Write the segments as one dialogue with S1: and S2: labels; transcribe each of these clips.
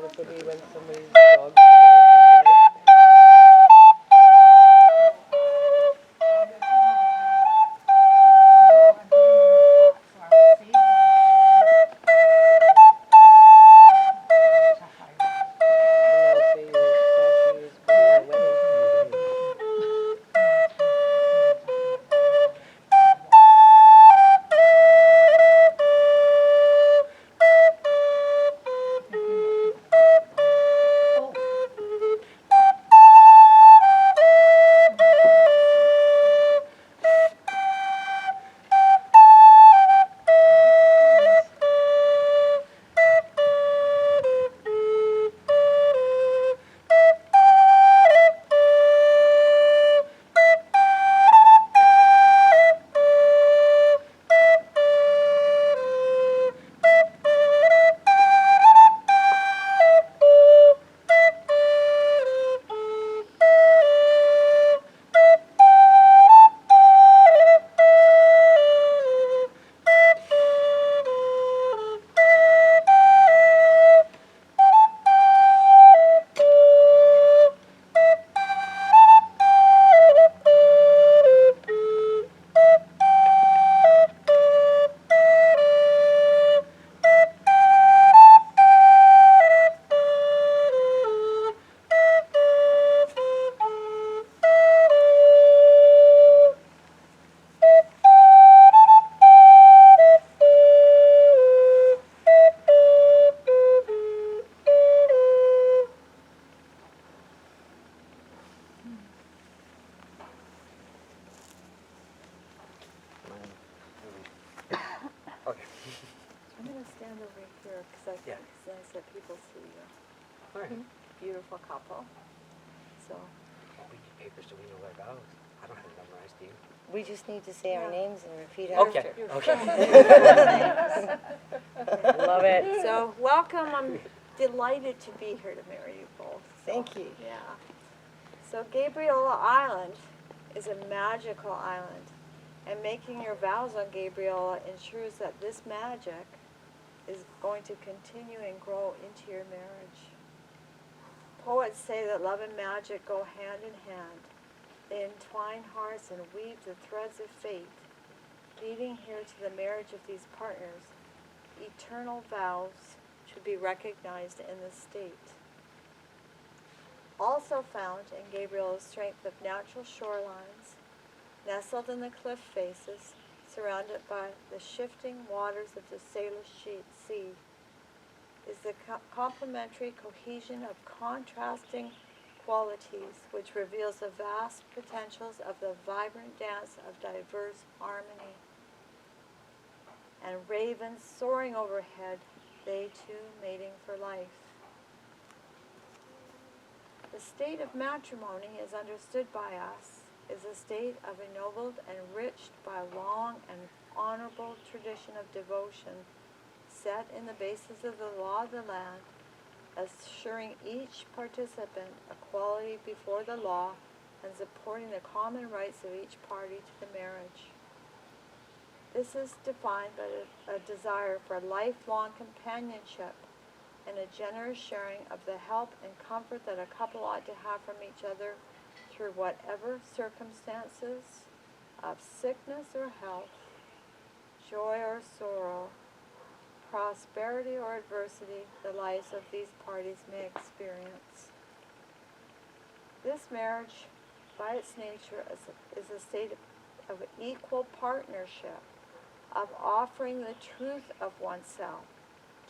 S1: this will be when somebody's dog's coming out.
S2: Yeah. It's nice that people see you.
S1: All right.
S2: Beautiful couple. So.
S1: Well, we need papers so we know our vows. I don't have it memorized, do you?
S3: We just need to say our names and repeat
S1: Okay.
S3: after.
S1: Okay. Love it.
S2: So welcome. I'm delighted to be here to marry you both. So,
S3: Thank you.
S2: Yeah. So Gabriola Island is a magical island, and making your vows on Gabriola ensures that this magic is going to continue and grow into your marriage. Poets say that love and magic go hand in hand. They entwine hearts and weave the threads of fate, leading here to the marriage of these partners. Eternal vows should be recognized in the state. Also found in Gabriel's strength of natural shorelines, nestled in the cliff faces, surrounded by the shifting waters of the Salish Sea, is the complementary cohesion of contrasting qualities which reveals the vast potentials of the vibrant dance of diverse harmony. And ravens soaring overhead, they too mating for life. The state of matrimony, as understood by us, is a state of ennobled and enriched by a long and honorable tradition of devotion set in the basis of the law of the land, assuring each participant equality before the law and supporting the common rights of each party to the marriage. This is defined by a desire for lifelong companionship and a generous sharing of the help and comfort that a couple ought to have from each other through whatever circumstances of sickness or health, joy or sorrow, prosperity or adversity the lives of these parties may experience. This marriage, by its nature, is a state of equal partnership, of offering the truth of oneself,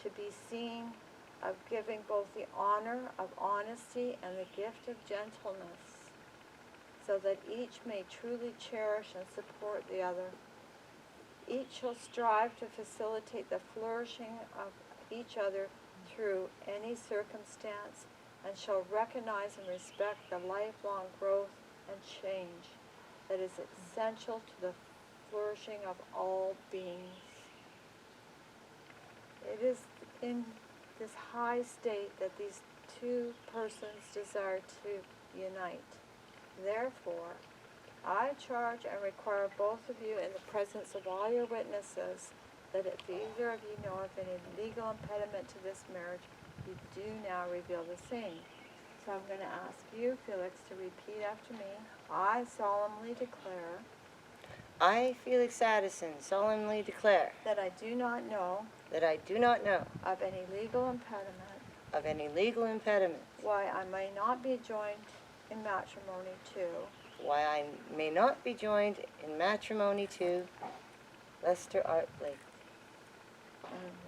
S2: to be seen, of giving both the honor of honesty and the gift of gentleness, so that each may truly cherish and support the other. Each shall strive to facilitate the flourishing of each other through any circumstance, and shall recognize and respect the lifelong growth and change that is essential to the flourishing of all beings. It is in this high state that these two persons desire to unite. Therefore, I charge and require both of you in the presence of all your witnesses that if either of you know of any legal impediment to this marriage, You do now reveal the same. So I'm going to ask you, Felix, to repeat after me. I solemnly declare
S3: I, Felix Addison, solemnly declare
S2: that I do not know
S3: that I do not know
S2: of any legal impediment
S3: of any legal impediment
S2: why I may not be joined in matrimony to
S3: why I may not be joined in matrimony to Lester Art Blake.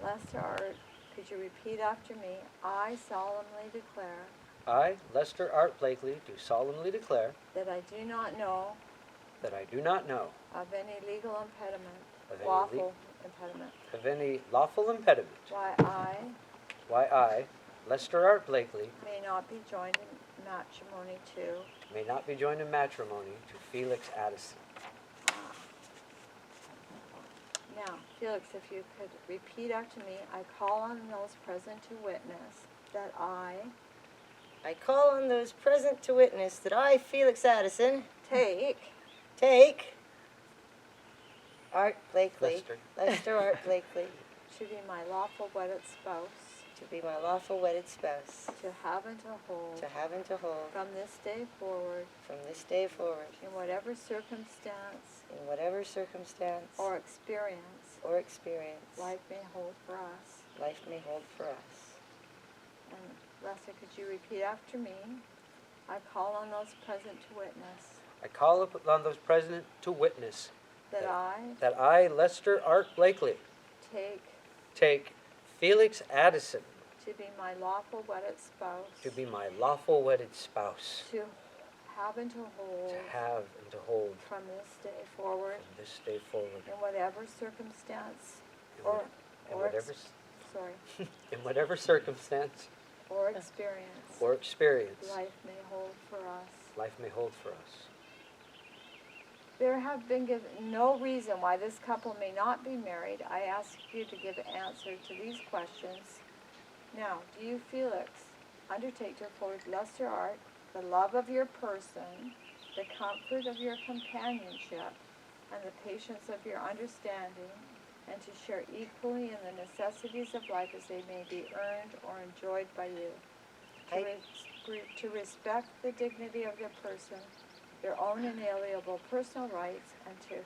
S2: Lester Art. Could you repeat after me? I solemnly declare
S1: I, Lester Art Blakely, do solemnly declare
S2: that I do not know
S1: that I do not know
S2: of any legal impediment,
S1: of any
S2: lawful impediment,
S1: of any lawful impediment
S2: why
S1: I, Lester Art Blakely,
S2: may not be joined in matrimony to
S1: may not be joined in matrimony to Felix Addison.
S2: Now, Felix, if you could repeat after me, I call on those present to witness that I
S3: call on those present to witness that I, Felix Addison,
S2: take
S3: Art Blakely,
S1: Lester.
S3: Art Blakely,
S2: to be my lawful wedded spouse,
S3: to be my lawful wedded spouse,
S2: to have and to hold, from this day forward, in whatever circumstance or experience life may hold for us. And Lester, could you repeat after me? I call on those present to witness
S1: I call upon those present to witness
S2: that
S1: I, Lester Art Blakely, take Felix Addison
S2: to be my lawful wedded spouse,
S1: to be my lawful wedded spouse,
S2: to have and to hold from this day forward, in whatever circumstance
S1: in whatever circumstance
S2: or experience
S1: or experience
S2: life may hold for us. There have been given no reason why this couple may not be married. I ask you to give an answer to these questions. Now, do you, Felix, undertake to afford Lester Art the love of your person, the comfort of your companionship, and the patience of your understanding, and to share equally in the necessities of life as they may be earned or enjoyed by you? To respect the dignity of their person, their own inalienable personal rights, and to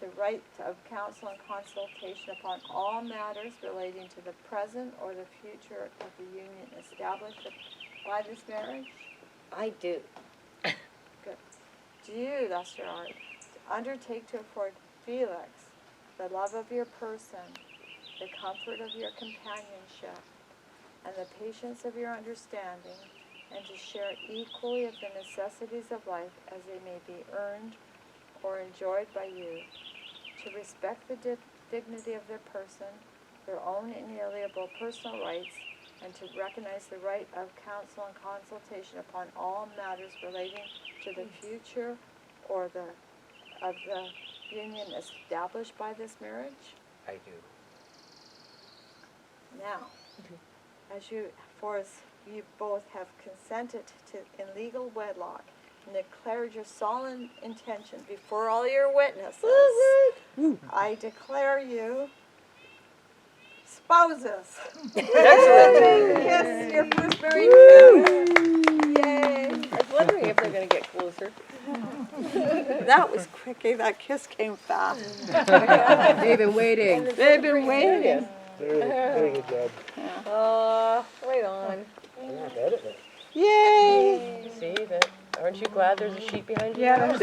S2: the right of counsel and consultation upon all matters relating to the present or the future of the union established by this marriage?
S3: I do.
S2: Good. Do you, Lester Art, undertake to afford Felix the love of your person, the comfort of your companionship, and the patience of your understanding, and to share equally of the necessities of life as they may be earned or enjoyed by you, to respect the dignity of their person, their own inalienable personal rights, and to recognize the right of counsel and consultation upon all matters relating to the future or of the union established by this marriage?
S1: I do.
S2: Now, as you both have consented to in legal wedlock and declared your solemn intention before all your witnesses, I declare you spouses.
S1: Excellent.
S2: Yes, your first married couple. Yay.
S4: I was wondering if they're going to get closer.
S2: That was quick, eh? That kiss came fast.
S4: They've been waiting.
S2: They've been waiting.
S1: Very good job.
S4: Right on.
S1: Yeah, I edit it.
S2: Yay.
S4: See that? Aren't you glad there's a sheet behind you?
S2: Yeah.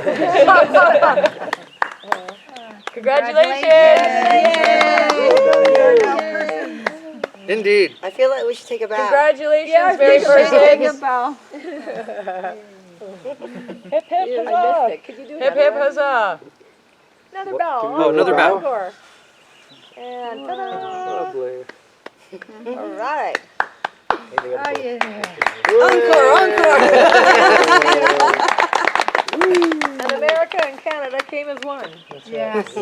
S4: Congratulations!
S1: Indeed.
S3: I feel like we should take a bow.
S4: Congratulations, very person.
S2: bow.
S4: Hip hip huzzah!
S2: Could you do
S4: Hip hip huzzah!
S2: Another bow.
S1: Oh, another bow.
S4: Encore. And ta-da!
S1: Lovely.
S2: All right.
S1: Oh,
S2: yeah.
S3: Encore!
S4: And America and Canada came as one.
S2: Yes.